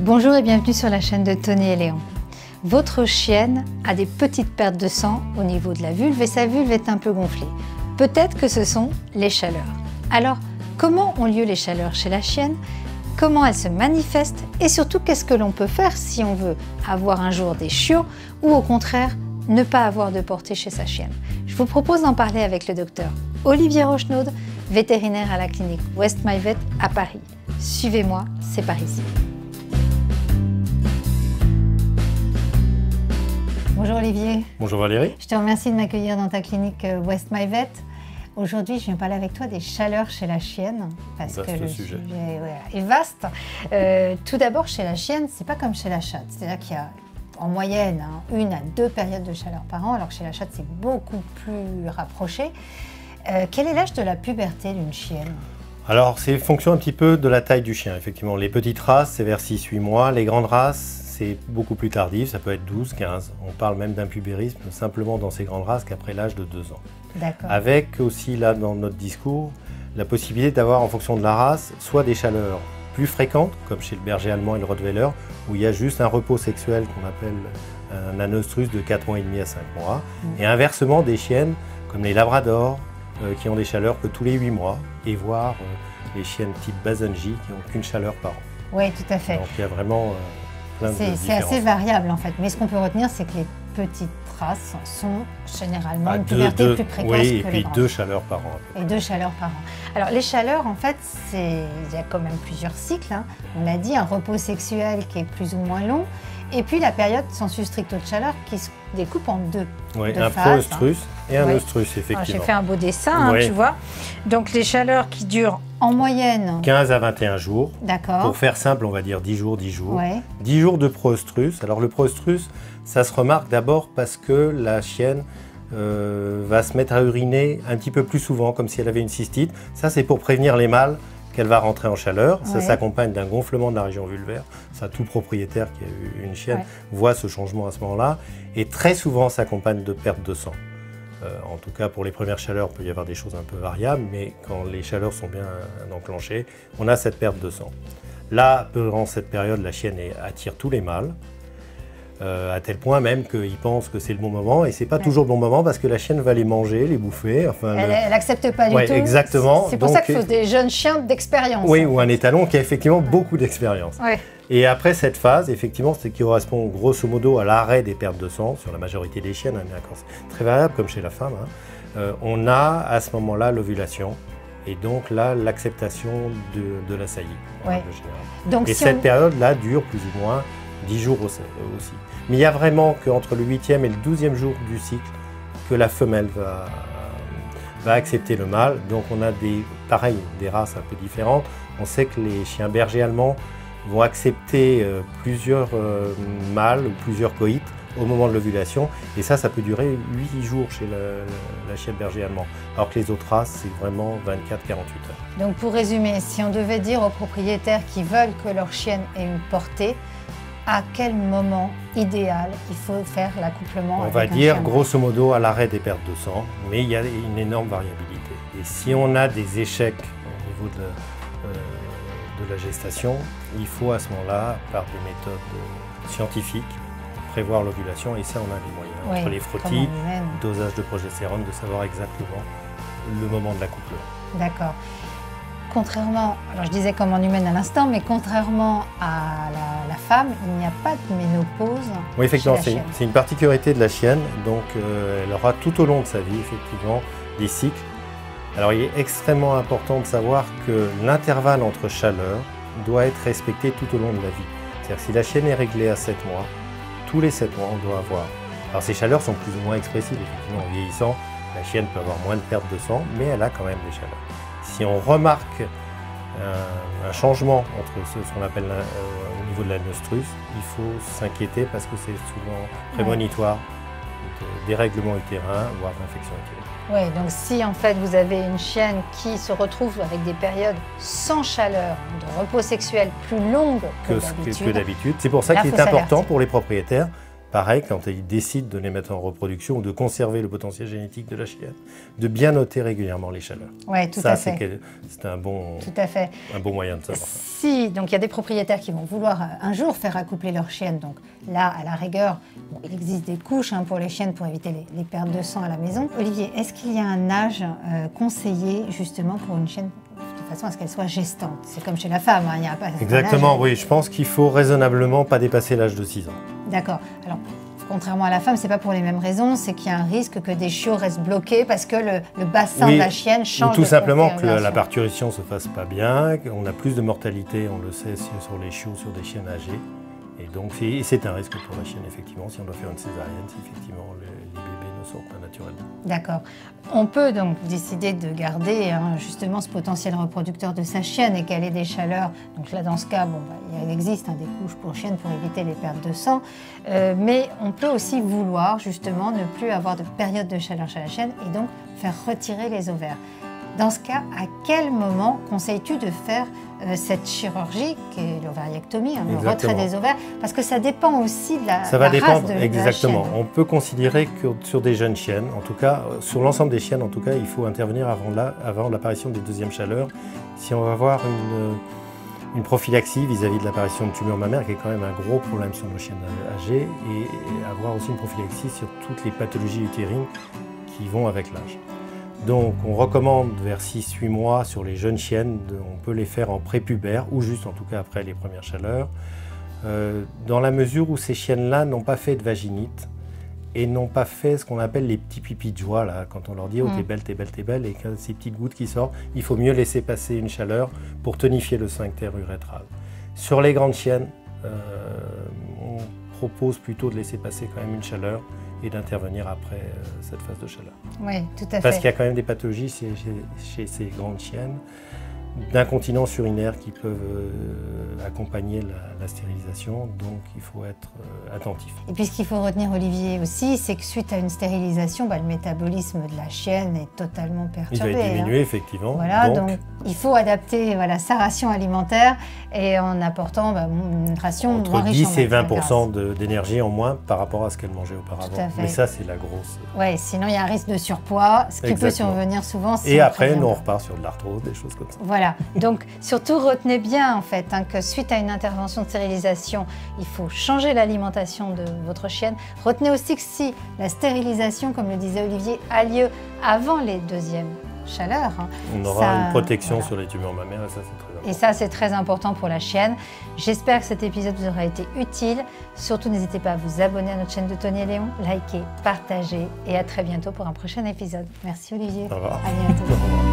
Bonjour et bienvenue sur la chaîne de Tony et Léon. Votre chienne a des petites pertes de sang au niveau de la vulve et sa vulve est un peu gonflée. Peut-être que ce sont les chaleurs. Alors, comment ont lieu les chaleurs chez la chienne? Comment elles se manifestent? Et surtout, qu'est-ce que l'on peut faire si on veut avoir un jour des chiots ou au contraire, ne pas avoir de portée chez sa chienne? Je vous propose d'en parler avec le docteur Olivier Rochenaud, vétérinaire à la clinique West My Vet à Paris. Suivez-moi, c'est par ici. Bonjour Olivier. Bonjour Valérie. Je te remercie de m'accueillir dans ta clinique West My Vet. Aujourd'hui, je viens parler avec toi des chaleurs chez la chienne, parce que le sujet est vaste. Tout d'abord, chez la chienne, c'est pas comme chez la chatte. C'est-à-dire qu'il y a en moyenne 1 à 2 périodes de chaleur par an, alors que chez la chatte, c'est beaucoup plus rapproché. Quel est l'âge de la puberté d'une chienne? Alors, c'est fonction un petit peu de la taille du chien, effectivement. Les petites races, c'est vers 6-8 mois. Les grandes races, c'est beaucoup plus tardif, ça peut être 12, 15. On parle même d'un pubérisme simplement dans ces grandes races qu'après l'âge de 2 ans. D'accord. Avec aussi, là, dans notre discours, la possibilité d'avoir, en fonction de la race, soit des chaleurs plus fréquentes, comme chez le berger allemand et le rottweiler, où il y a juste un repos sexuel qu'on appelle un anostrus de 4 mois et demi à 5 mois. Et inversement, des chiennes, comme les labradors, qui ont des chaleurs que tous les 8 mois, et voire les chiennes type Basenji qui n'ont qu'une chaleur par an. Oui, tout à fait. Donc il y a vraiment plein de différences. C'est assez variable en fait, mais ce qu'on peut retenir, c'est que les petites races sont généralement une puberté plus précoce que les grandes. Et puis 2 chaleurs par an. Et 2 chaleurs par an. Alors les chaleurs, en fait, il y a quand même plusieurs cycles. Hein. On l'a dit, un repos sexuel qui est plus ou moins long, et puis la période sensu stricto de chaleur qui se découpe en deux. Oui, un pro-œstrus et un œstrus, effectivement. J'ai fait un beau dessin, tu vois. Donc les chaleurs qui durent en moyenne 15 à 21 jours. D'accord. Pour faire simple, on va dire 10 jours, 10 jours. Ouais. 10 jours de pro-œstrus. Alors le pro-œstrus, ça se remarque d'abord parce que la chienne va se mettre à uriner un petit peu plus souvent, comme si elle avait une cystite. Ça, c'est pour prévenir les mâles qu'elle va rentrer en chaleur. Ça s'accompagne d'un gonflement de la région vulvaire. Ça, tout propriétaire qui a eu une chienne voit ce changement à ce moment-là. Et très souvent, ça s'accompagne de perte de sang. En tout cas, pour les premières chaleurs, il peut y avoir des choses un peu variables, mais quand les chaleurs sont bien enclenchées, on a cette perte de sang. Là, pendant cette période, la chienne attire tous les mâles, à tel point même qu'ils pensent que c'est le bon moment, et c'est pas toujours le bon moment parce que la chienne va les manger, les bouffer. Enfin, elle n'accepte pas du tout. Exactement. C'est pour ça qu'il faut des jeunes chiens d'expérience. Oui, ou un étalon qui a effectivement beaucoup d'expérience. Et après cette phase, effectivement, c'est qui correspond grosso modo à l'arrêt des pertes de sang sur la majorité des chiennes, hein, c'est très variable comme chez la femme. Hein. On a à ce moment-là l'ovulation et donc là l'acceptation de la saillie. Donc, et cette période-là dure plus ou moins 10 jours aussi. Mais il y a vraiment qu'entre le 8e et le 12e jour du cycle que la femelle va accepter le mâle. Donc on a des races un peu différentes. On sait que les chiens bergers allemands vont accepter plusieurs mâles ou plusieurs coïts au moment de l'ovulation. Et ça peut durer 8 jours chez la chienne berger allemand. Alors que les autres races, c'est vraiment 24-48 heures. Donc pour résumer, si on devait dire aux propriétaires qui veulent que leur chienne ait une portée, à quel moment idéal il faut faire l'accouplement? On va dire grosso modo à l'arrêt des pertes de sang, mais il y a une énorme variabilité. Et si on a des échecs au niveau de la gestation, il faut à ce moment-là, par des méthodes scientifiques, prévoir l'ovulation, et ça on a les moyens. Entre les frottis, dosage de progestérone, de savoir exactement le moment de l'accouplement. D'accord. Contrairement, alors je disais comme en humaine à l'instant, mais contrairement à la femme, il n'y a pas de ménopause. Oui, effectivement, c'est une particularité de la chienne. Donc, elle aura tout au long de sa vie, effectivement, des cycles. Alors, il est extrêmement important de savoir que l'intervalle entre chaleurs doit être respecté tout au long de la vie. C'est-à-dire que si la chienne est réglée à 7 mois, tous les 7 mois, on doit avoir. Alors, ces chaleurs sont plus ou moins expressives, effectivement. En vieillissant, la chienne peut avoir moins de perte de sang, mais elle a quand même des chaleurs. Si on remarque un changement entre ce qu'on appelle au niveau de l'anostrus, il faut s'inquiéter parce que c'est souvent prémonitoire de dérèglement utérin, voire d'infection utérine. Oui, donc si en fait vous avez une chienne qui se retrouve avec des périodes sans chaleur, de repos sexuel plus longues que d'habitude, c'est pour ça qu'il est important pour les propriétaires pareil, quand ils décident de les mettre en reproduction ou de conserver le potentiel génétique de la chienne, de bien noter régulièrement les chaleurs. Oui, tout à fait. C'est un bon moyen de savoir. Si, donc il y a des propriétaires qui vont vouloir un jour faire accoupler leur chienne. Donc là, à la rigueur, il existe des couches pour les chiennes pour éviter les pertes de sang à la maison. Olivier, est-ce qu'il y a un âge conseillé justement pour une chienne de façon à ce qu'elle soit gestante? C'est comme chez la femme, il n'y a pas... Exactement, oui. Je pense qu'il faut raisonnablement pas dépasser l'âge de 6 ans. D'accord. Alors, contrairement à la femme, c'est pas pour les mêmes raisons, c'est qu'il y a un risque que des chiots restent bloqués parce que le bassin de la chienne change. Ou tout simplement que la parturition se fasse pas bien, on a plus de mortalité, on le sait, sur les chiots, sur des chiennes âgées. Et donc, c'est un risque pour la chienne, effectivement, si on doit faire une césarienne, si effectivement les bébés ne sortent pas naturellement. D'accord. On peut donc décider de garder justement ce potentiel reproducteur de sa chienne et qu'elle ait des chaleurs. Donc là, dans ce cas, il existe des couches pour chiennes pour éviter les pertes de sang. Mais on peut aussi vouloir justement ne plus avoir de période de chaleur chez la chienne et donc faire retirer les ovaires. Dans ce cas, à quel moment conseilles-tu de faire cette chirurgie, qui est l'ovariectomie, le retrait des ovaires? Parce que ça dépend aussi de la race de la chienne. On peut considérer que sur des jeunes chiennes, en tout cas, sur l'ensemble des chiennes, en tout cas, il faut intervenir avant l'apparition des deuxièmes chaleurs. Si on va avoir une prophylaxie vis-à-vis de l'apparition de tumeurs mammaires, qui est quand même un gros problème sur nos chiennes âgées, et avoir aussi une prophylaxie sur toutes les pathologies utérines qui vont avec l'âge. Donc on recommande vers 6-8 mois sur les jeunes chiennes, on peut les faire en prépubère ou juste en tout cas après les premières chaleurs, dans la mesure où ces chiennes-là n'ont pas fait de vaginite et n'ont pas fait ce qu'on appelle les petits pipis de joie, là, quand on leur dit « oh t'es belle, t'es belle, t'es belle » et que ces petites gouttes qui sortent, il faut mieux laisser passer une chaleur pour tonifier le sphincter urétral. Sur les grandes chiennes, on propose plutôt de laisser passer quand même une chaleur et d'intervenir après cette phase de chaleur. Oui, tout à fait. Parce qu'il y a quand même des pathologies chez ces grandes chiennes, d'incontinence urinaire qui peuvent accompagner la stérilisation, donc il faut être attentif. Et puis ce qu'il faut retenir, Olivier, aussi, c'est que suite à une stérilisation, le métabolisme de la chienne est totalement perturbé. Il va diminuer, effectivement. Voilà, donc il faut adapter sa ration alimentaire et en apportant une ration moins riche en entre 10 et 20% d'énergie en moins par rapport à ce qu'elle mangeait auparavant. Mais ça, c'est la grosse... Oui, sinon il y a un risque de surpoids, ce qui peut survenir souvent. Et après, on repart sur de l'arthrose, des choses comme ça. Voilà, donc surtout retenez bien en fait que suite à une intervention de stérilisation, il faut changer l'alimentation de votre chienne. Retenez aussi que si la stérilisation, comme le disait Olivier, a lieu avant les deuxièmes chaleurs, on aura une protection sur les tumeurs mammaires et ça c'est très important. Et ça c'est très important pour la chienne. J'espère que cet épisode vous aura été utile. Surtout n'hésitez pas à vous abonner à notre chaîne de Tony et Léon, liker, partager et à très bientôt pour un prochain épisode. Merci Olivier. Au revoir. À bientôt.